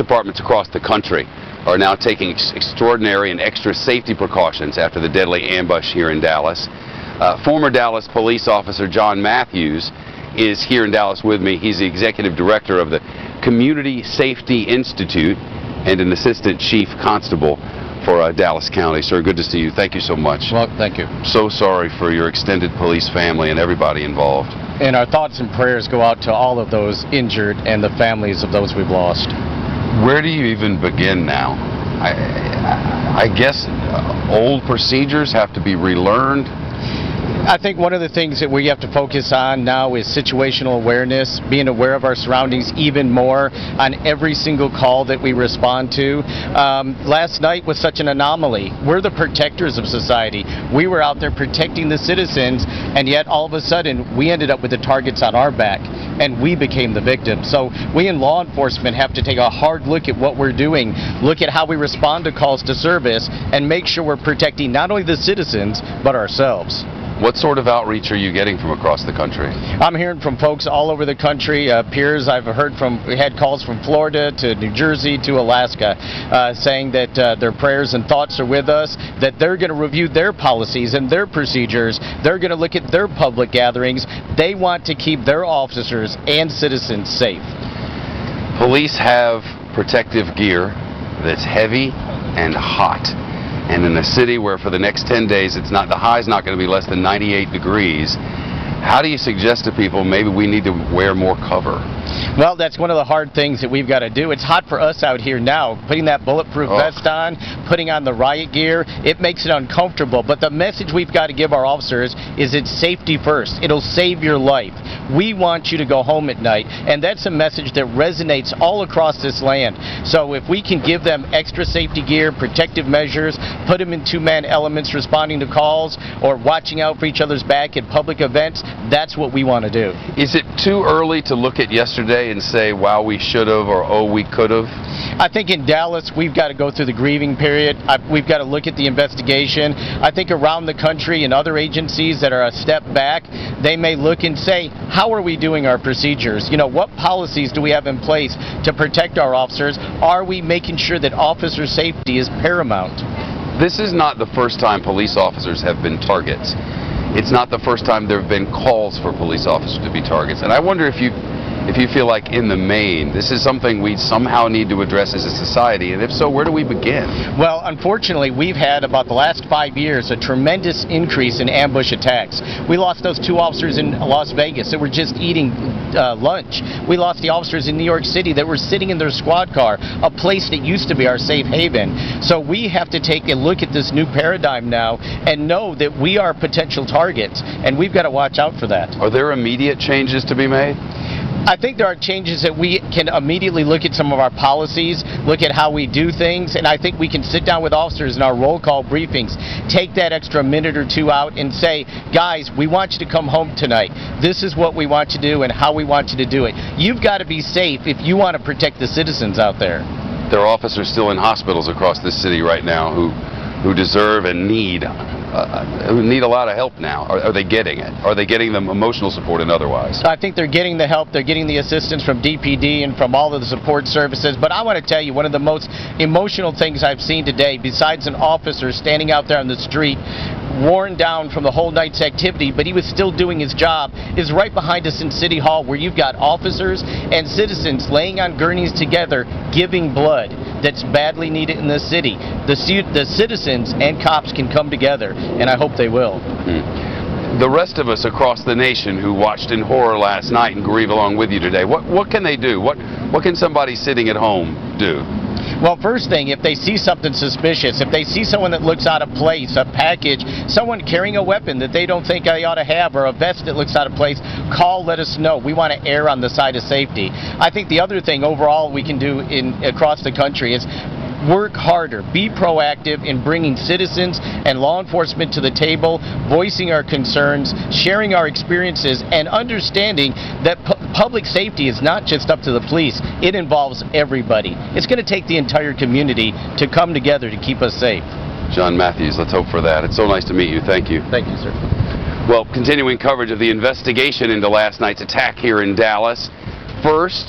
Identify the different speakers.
Speaker 1: Departments across the country are now taking extraordinary and extra safety precautions after the deadly ambush here in Dallas. Former Dallas police officer John Matthews is here in Dallas with me. He's the executive director of the Community Safety Institute and an assistant chief constable for Dallas County. Sir, good to see you. Thank you so much.
Speaker 2: Well, thank you.
Speaker 1: So sorry for your extended police family and everybody involved.
Speaker 2: And our thoughts and prayers go out to all of those injured and the families of those we've lost.
Speaker 1: Where do you even begin now? I guess old procedures have to be relearned.
Speaker 2: I think one of the things that we have to focus on now is situational awareness, being aware of our surroundings even more on every single call that we respond to. Last night was such an anomaly. We're the protectors of society. We were out there protecting the citizens, and yet all of a sudden we ended up with the targets on our back, and we became the victim. So we in law enforcement have to take a hard look at what we're doing, look at how we respond to calls to service, and make sure we're protecting not only the citizens, but ourselves.
Speaker 1: What sort of outreach are you getting from across the country?
Speaker 2: I'm hearing from folks all over the country, peers. I've heard we had calls from Florida to New Jersey to Alaska saying that their prayers and thoughts are with us, that they're going to review their policies and their procedures. They're going to look at their public gatherings. They want to keep their officers and citizens safe. Police
Speaker 1: have protective gear that's heavy and hot. And in a city where for the next 10 days the high's not going to be less than 98 degrees, how do you suggest to people maybe we need to wear more cover?
Speaker 2: Well, that's one of the hard things that we've got to do. It's hot for us out here now. Putting that bulletproof vest on, putting on the riot gear, it makes it uncomfortable. But the message we've got to give our officers is it's safety first. It'll save your life. We want you to go home at night. And that's a message that resonates all across this land. So if we can give them extra safety gear, protective measures, put them in two-man elements responding to calls or watching out for each other's back at public events, that's what we want to do.
Speaker 1: Is it too early to look at yesterday and say, wow, we should have, or oh, we could have?
Speaker 2: I think in Dallas, we've got to go through the grieving period. We've got to look at the investigation. I think around the country and other agencies that are a step back, they may look and say, how are we doing our procedures? You know, what policies do we have in place to protect our officers? Are we making sure that officer safety is paramount?
Speaker 1: This is not the first time police officers have been targets. It's not the first time there have been calls for police officers to be targets. And I wonder if you feel like in the main, this is something we somehow need to address as a society, and if so, where do we begin?
Speaker 2: Well, unfortunately, we've had about the last 5 years a tremendous increase in ambush attacks. We lost those 2 officers in Las Vegas that were just eating lunch. We lost the officers in New York City that were sitting in their squad car, a place that used to be our safe haven. So we have to take a look at this new paradigm now and know that we are potential targets, and we've got to watch out for that.
Speaker 1: Are there immediate changes to be made?
Speaker 2: I think there are changes that we can immediately look at some of our policies, look at how we do things, and I think we can sit down with officers in our roll call briefings, take that extra minute or 2 out and say, guys, we want you to come home tonight. This is what we want you to do and how we want you to do it. You've got to be safe if you want to protect the citizens out there.
Speaker 1: There are officers still in hospitals across this city right now who deserve and need a lot of help now. Are they getting it? Are they getting the emotional support and otherwise?
Speaker 2: I think they're getting the help. They're getting the assistance from DPD and from all of the support services. But I want to tell you, one of the most emotional things I've seen today, besides an officer standing out there on the street, worn down from the whole night's activity, but he was still doing his job, is right behind us in City Hall, where you've got officers and citizens laying on gurneys together, giving blood that's badly needed in the city. The citizens and cops can come together, and I hope they will.
Speaker 1: The rest of us across the nation who watched in horror last night and grieve along with you today, what can they do? What can somebody sitting at home do?
Speaker 2: Well, first thing, if they see something suspicious, if they see someone that looks out of place, a package, someone carrying a weapon that they don't think they ought to have, or a vest that looks out of place, call, let us know. We want to err on the side of safety. I think the other thing overall we can do across the country is work harder, be proactive in bringing citizens and law enforcement to the table, voicing our concerns, sharing our experiences, and understanding that public safety is not just up to the police. It involves everybody. It's going to take the entire community to come together to keep us safe.
Speaker 1: John Matthews, let's hope for that. It's so nice to meet you. Thank you.
Speaker 2: Thank you, sir.
Speaker 1: Well, continuing coverage of the investigation into last night's attack here in Dallas. First,